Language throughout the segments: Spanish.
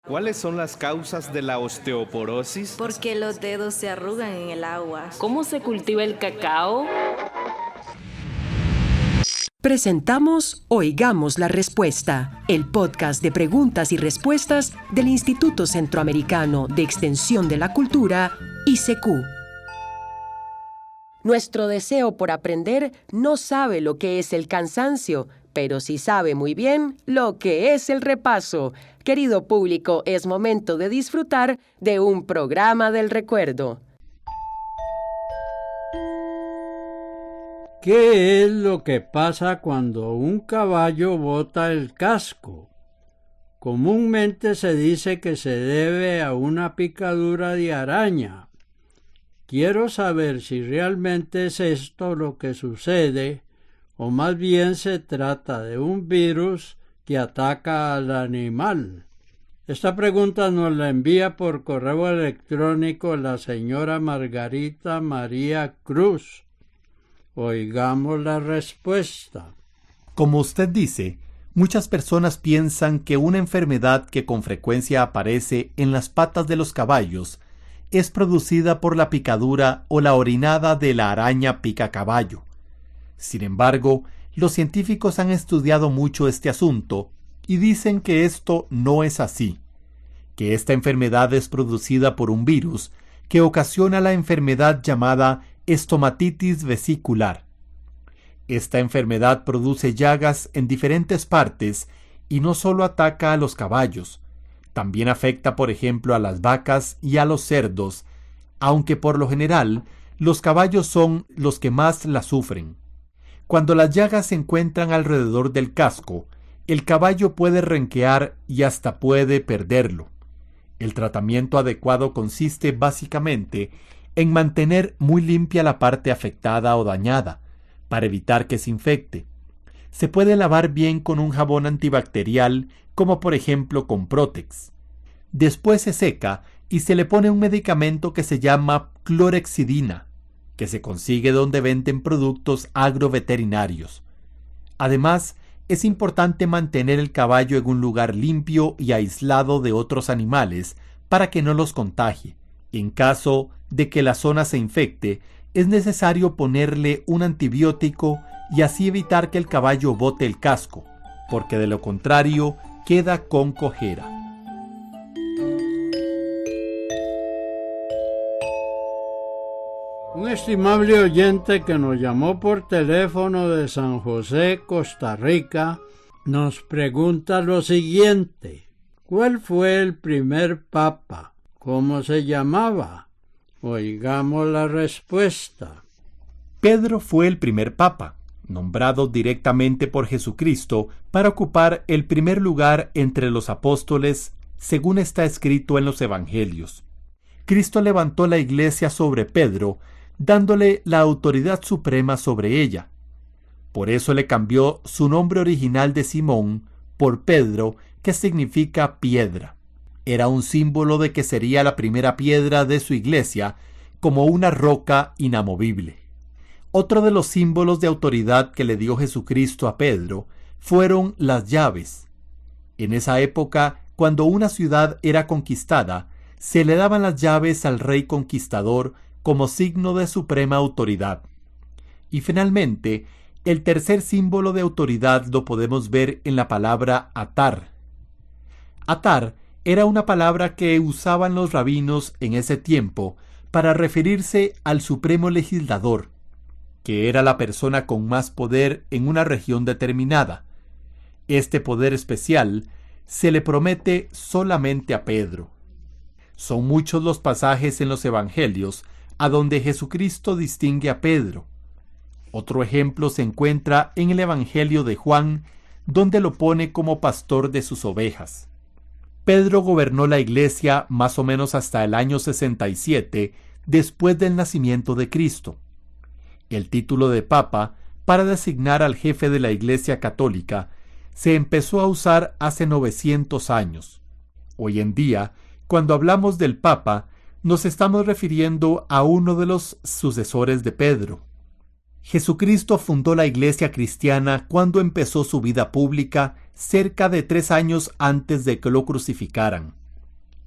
¿Cuáles son las causas de la osteoporosis? Porque los dedos se arrugan en el agua. ¿Cómo se cultiva el cacao? Presentamos Oigamos la Respuesta, el podcast de preguntas y respuestas del Instituto Centroamericano de Extensión de la Cultura, ICQ. Nuestro deseo por aprender no sabe lo que es el cansancio, pero sí sabe muy bien lo que es el repaso. Querido público, es momento de disfrutar de un programa del recuerdo. ¿Qué es lo que pasa cuando un caballo bota el casco? Comúnmente se dice que se debe a una picadura de araña. Quiero saber si realmente es esto lo que sucede, o más bien se trata de un virus que ataca al animal. Esta pregunta nos la envía por correo electrónico la señora Margarita María Cruz. Oigamos la respuesta. Como usted dice, muchas personas piensan que una enfermedad que con frecuencia aparece en las patas de los caballos es producida por la picadura o la orinada de la araña picacaballo. Sin embargo, los científicos han estudiado mucho este asunto y dicen que esto no es así, que esta enfermedad es producida por un virus que ocasiona la enfermedad llamada estomatitis vesicular. Esta enfermedad produce llagas en diferentes partes y no solo ataca a los caballos, también afecta, por ejemplo, a las vacas y a los cerdos, aunque por lo general los caballos son los que más la sufren. Cuando las llagas se encuentran alrededor del casco, el caballo puede renquear y hasta puede perderlo. El tratamiento adecuado consiste básicamente en mantener muy limpia la parte afectada o dañada, para evitar que se infecte. Se puede lavar bien con un jabón antibacterial, como por ejemplo con Protex. Después se seca y se le pone un medicamento que se llama clorexidina, que se consigue donde venden productos agroveterinarios. Además, es importante mantener el caballo en un lugar limpio y aislado de otros animales para que no los contagie. En caso de que la zona se infecte, es necesario ponerle un antibiótico y así evitar que el caballo bote el casco, porque de lo contrario queda con cojera. Un estimable oyente que nos llamó por teléfono de San José, Costa Rica, nos pregunta lo siguiente: ¿cuál fue el primer papa? ¿Cómo se llamaba? Oigamos la respuesta. Pedro fue el primer papa, nombrado directamente por Jesucristo para ocupar el primer lugar entre los apóstoles, según está escrito en los Evangelios. Cristo levantó la iglesia sobre Pedro, dándole la autoridad suprema sobre ella. Por eso le cambió su nombre original de Simón por Pedro, que significa piedra. Era un símbolo de que sería la primera piedra de su iglesia, como una roca inamovible. Otro de los símbolos de autoridad que le dio Jesucristo a Pedro fueron las llaves. En esa época, cuando una ciudad era conquistada, se le daban las llaves al rey conquistador como signo de suprema autoridad. Y finalmente, el tercer símbolo de autoridad lo podemos ver en la palabra atar. Atar era una palabra que usaban los rabinos en ese tiempo para referirse al supremo legislador, que era la persona con más poder en una región determinada. Este poder especial se le promete solamente a Pedro. Son muchos los pasajes en los Evangelios a donde Jesucristo distingue a Pedro. Otro ejemplo se encuentra en el Evangelio de Juan, donde lo pone como pastor de sus ovejas. Pedro gobernó la iglesia más o menos hasta el año 67, después del nacimiento de Cristo. El título de papa, para designar al jefe de la iglesia católica, se empezó a usar hace 900 años. Hoy en día, cuando hablamos del papa, nos estamos refiriendo a uno de los sucesores de Pedro. Jesucristo fundó la iglesia cristiana cuando empezó su vida pública cerca de 3 años antes de que lo crucificaran.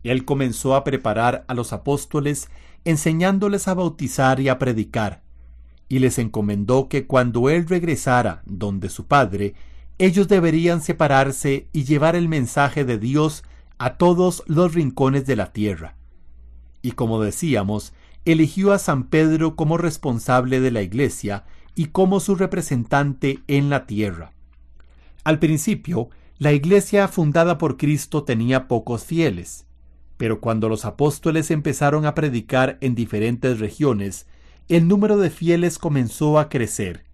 Él comenzó a preparar a los apóstoles, enseñándoles a bautizar y a predicar, y les encomendó que cuando él regresara donde su Padre, ellos deberían separarse y llevar el mensaje de Dios a todos los rincones de la tierra. Y como decíamos, eligió a San Pedro como responsable de la Iglesia y como su representante en la tierra. Al principio, la Iglesia fundada por Cristo tenía pocos fieles, pero cuando los apóstoles empezaron a predicar en diferentes regiones, el número de fieles comenzó a crecer.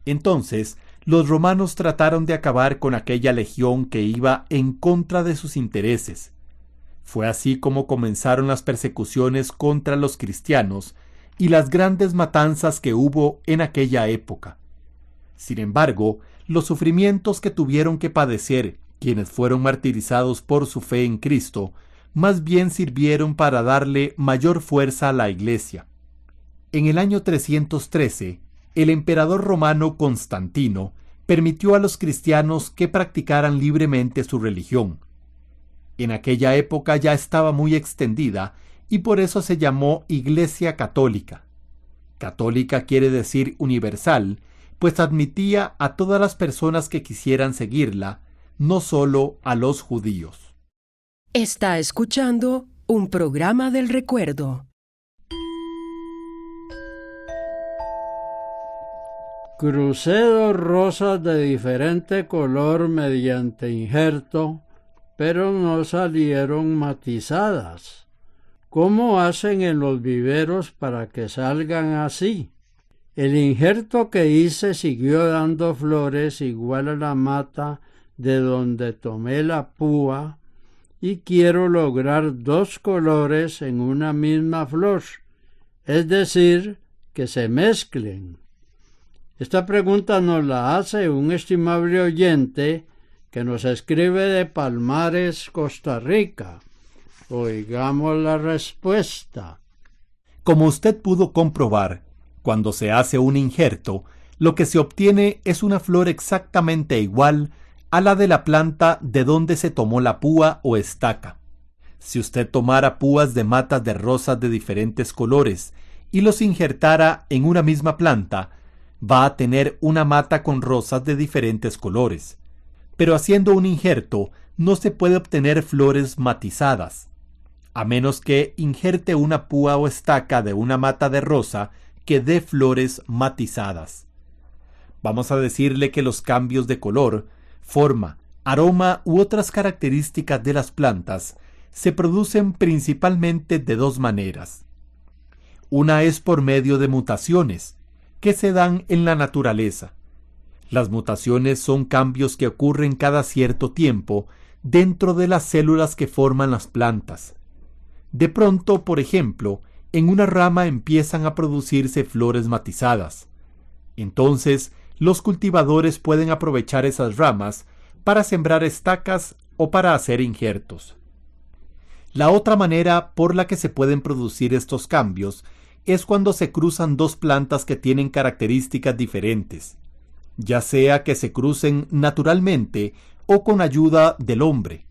Entonces, los romanos trataron de acabar con aquella legión que iba en contra de sus intereses. Fue así como comenzaron las persecuciones contra los cristianos y las grandes matanzas que hubo en aquella época. Sin embargo, los sufrimientos que tuvieron que padecer quienes fueron martirizados por su fe en Cristo, más bien sirvieron para darle mayor fuerza a la Iglesia. En el año 313, el emperador romano Constantino permitió a los cristianos que practicaran libremente su religión. En aquella época ya estaba muy extendida y por eso se llamó Iglesia Católica. Católica quiere decir universal, pues admitía a todas las personas que quisieran seguirla, no solo a los judíos. Está escuchando un programa del recuerdo. Crucé 2 rosas de diferente color mediante injerto, pero no salieron matizadas. ¿Cómo hacen en los viveros para que salgan así? El injerto que hice siguió dando flores igual a la mata de donde tomé la púa, y quiero lograr 2 colores en una misma flor, es decir, que se mezclen. Esta pregunta nos la hace un estimable oyente que nos escribe de Palmares, Costa Rica. Oigamos la respuesta. Como usted pudo comprobar, cuando se hace un injerto, lo que se obtiene es una flor exactamente igual a la de la planta de donde se tomó la púa o estaca. Si usted tomara púas de matas de rosas de diferentes colores y los injertara en una misma planta, va a tener una mata con rosas de diferentes colores. Pero haciendo un injerto no se puede obtener flores matizadas, a menos que injerte una púa o estaca de una mata de rosa que dé flores matizadas. Vamos a decirle que los cambios de color, forma, aroma u otras características de las plantas se producen principalmente de 2 maneras. Una es por medio de mutaciones, que se dan en la naturaleza. Las mutaciones son cambios que ocurren cada cierto tiempo dentro de las células que forman las plantas. De pronto, por ejemplo, en una rama empiezan a producirse flores matizadas. Entonces, los cultivadores pueden aprovechar esas ramas para sembrar estacas o para hacer injertos. La otra manera por la que se pueden producir estos cambios es cuando se cruzan 2 plantas que tienen características diferentes, ya sea que se crucen naturalmente o con ayuda del hombre.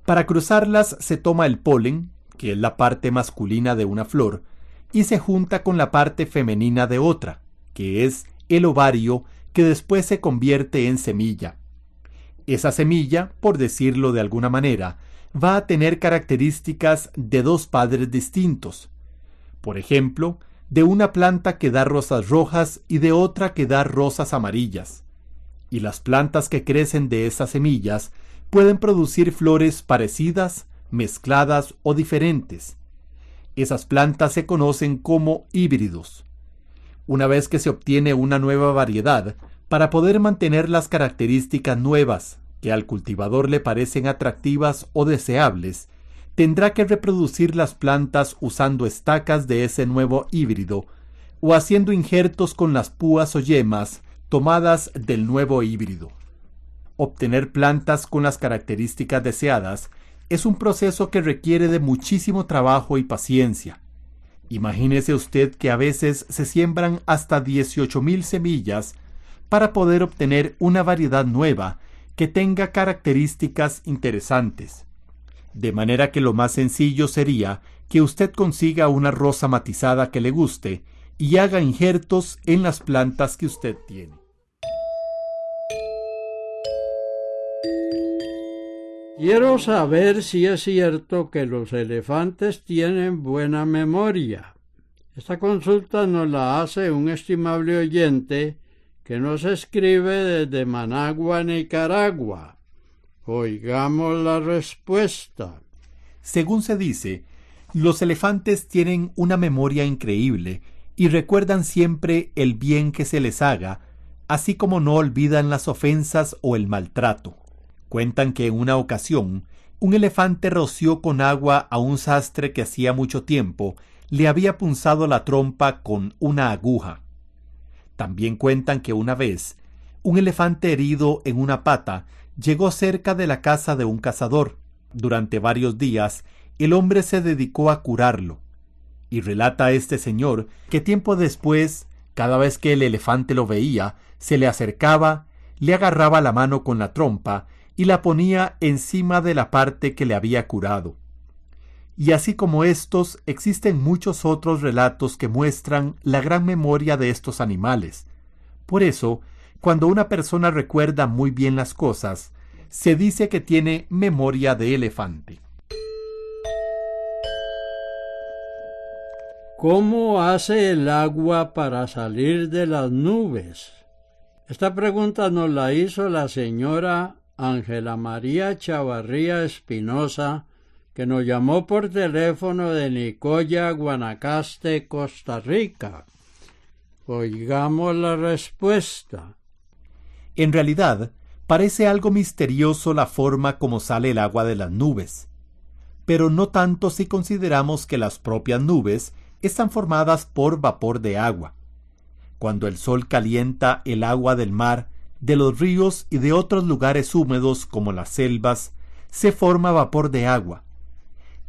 Para cruzarlas se toma el polen, que es la parte masculina de una flor, y se junta con la parte femenina de otra, que es el ovario, que después se convierte en semilla. Esa semilla, por decirlo de alguna manera, va a tener características de 2 padres distintos. Por ejemplo, de una planta que da rosas rojas y de otra que da rosas amarillas. Y las plantas que crecen de esas semillas pueden producir flores parecidas, mezcladas o diferentes. Esas plantas se conocen como híbridos. Una vez que se obtiene una nueva variedad, para poder mantener las características nuevas que al cultivador le parecen atractivas o deseables, tendrá que reproducir las plantas usando estacas de ese nuevo híbrido o haciendo injertos con las púas o yemas tomadas del nuevo híbrido. Obtener plantas con las características deseadas es un proceso que requiere de muchísimo trabajo y paciencia. Imagínese usted que a veces se siembran hasta 18,000 semillas para poder obtener una variedad nueva que tenga características interesantes. De manera que lo más sencillo sería que usted consiga una rosa matizada que le guste y haga injertos en las plantas que usted tiene. Quiero saber si es cierto que los elefantes tienen buena memoria. Esta consulta nos la hace un estimable oyente que nos escribe desde Managua, Nicaragua. Oigamos la respuesta. Según se dice, los elefantes tienen una memoria increíble y recuerdan siempre el bien que se les haga, así como no olvidan las ofensas o el maltrato. Cuentan que en una ocasión, un elefante roció con agua a un sastre que hacía mucho tiempo le había punzado la trompa con una aguja. También cuentan que una vez, un elefante herido en una pata llegó cerca de la casa de un cazador. Durante varios días, el hombre se dedicó a curarlo. Y relata este señor que tiempo después, cada vez que el elefante lo veía, se le acercaba, le agarraba la mano con la trompa y la ponía encima de la parte que le había curado. Y así como estos, existen muchos otros relatos que muestran la gran memoria de estos animales. Por eso, cuando una persona recuerda muy bien las cosas, se dice que tiene memoria de elefante. ¿Cómo hace el agua para salir de las nubes? Esta pregunta nos la hizo la señora Ángela María Chavarría Espinosa, que nos llamó por teléfono de Nicoya, Guanacaste, Costa Rica. Oigamos la respuesta. En realidad, parece algo misterioso la forma como sale el agua de las nubes, pero no tanto si consideramos que las propias nubes están formadas por vapor de agua. Cuando el sol calienta el agua del mar, de los ríos y de otros lugares húmedos como las selvas, se forma vapor de agua.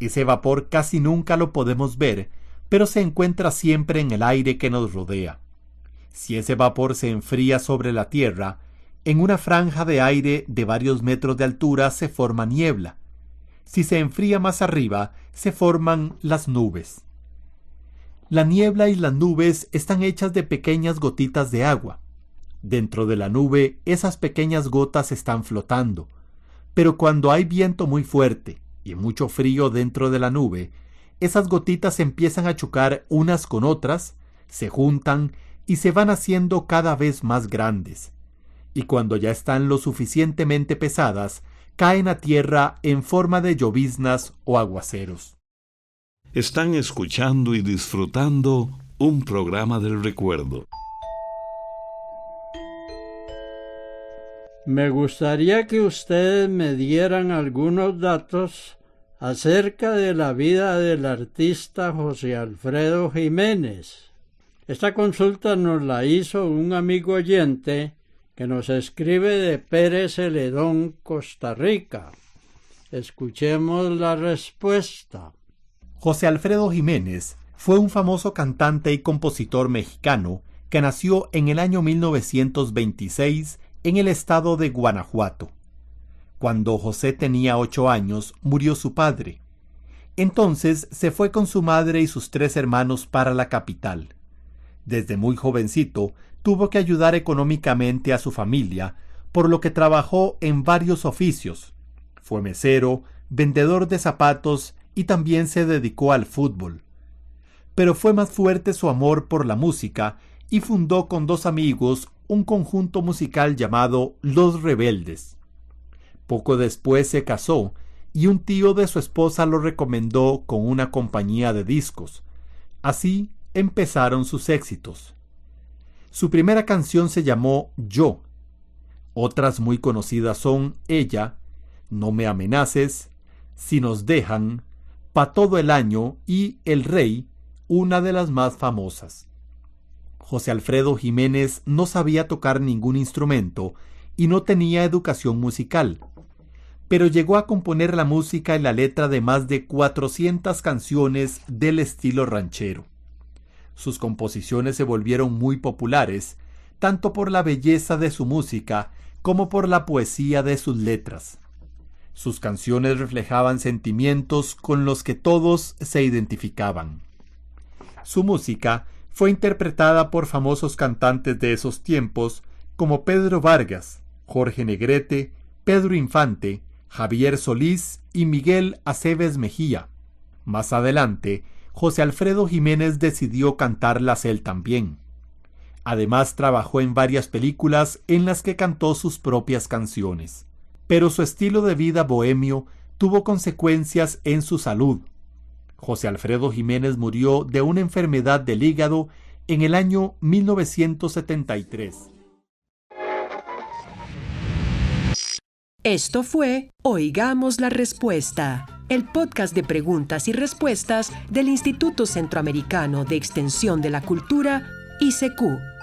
Ese vapor casi nunca lo podemos ver, pero se encuentra siempre en el aire que nos rodea. Si ese vapor se enfría sobre la tierra, en una franja de aire de varios metros de altura se forma niebla. Si se enfría más arriba, se forman las nubes. La niebla y las nubes están hechas de pequeñas gotitas de agua. Dentro de la nube, esas pequeñas gotas están flotando, pero cuando hay viento muy fuerte y mucho frío dentro de la nube, esas gotitas empiezan a chocar unas con otras, se juntan y se van haciendo cada vez más grandes. Y cuando ya están lo suficientemente pesadas, caen a tierra en forma de lloviznas o aguaceros. Están escuchando y disfrutando un programa del recuerdo. Me gustaría que ustedes me dieran algunos datos acerca de la vida del artista José Alfredo Jiménez. Esta consulta nos la hizo un amigo oyente que nos escribe de Pérez Celedón, Costa Rica. Escuchemos la respuesta. José Alfredo Jiménez fue un famoso cantante y compositor mexicano que nació en el año 1926 en el estado de Guanajuato. Cuando José tenía 8 años, murió su padre. Entonces se fue con su madre y sus 3 hermanos para la capital. Desde muy jovencito, tuvo que ayudar económicamente a su familia, por lo que trabajó en varios oficios. Fue mesero, vendedor de zapatos y también se dedicó al fútbol. Pero fue más fuerte su amor por la música y fundó con 2 amigos un conjunto musical llamado Los Rebeldes. Poco después se casó y un tío de su esposa lo recomendó con una compañía de discos. Así empezaron sus éxitos. Su primera canción se llamó Yo. Otras muy conocidas son Ella, No me amenaces, Si nos dejan, Pa' todo el año y El Rey, una de las más famosas. José Alfredo Jiménez no sabía tocar ningún instrumento y no tenía educación musical, pero llegó a componer la música y la letra de más de 400 canciones del estilo ranchero. Sus composiciones se volvieron muy populares, tanto por la belleza de su música como por la poesía de sus letras. Sus canciones reflejaban sentimientos con los que todos se identificaban. Su música fue interpretada por famosos cantantes de esos tiempos como Pedro Vargas, Jorge Negrete, Pedro Infante, Javier Solís y Miguel Aceves Mejía. Más adelante, José Alfredo Jiménez decidió cantarlas él también. Además, trabajó en varias películas en las que cantó sus propias canciones. Pero su estilo de vida bohemio tuvo consecuencias en su salud. José Alfredo Jiménez murió de una enfermedad del hígado en el año 1973. Esto fue Oigamos la Respuesta, el podcast de preguntas y respuestas del Instituto Centroamericano de Extensión de la Cultura, ICQ.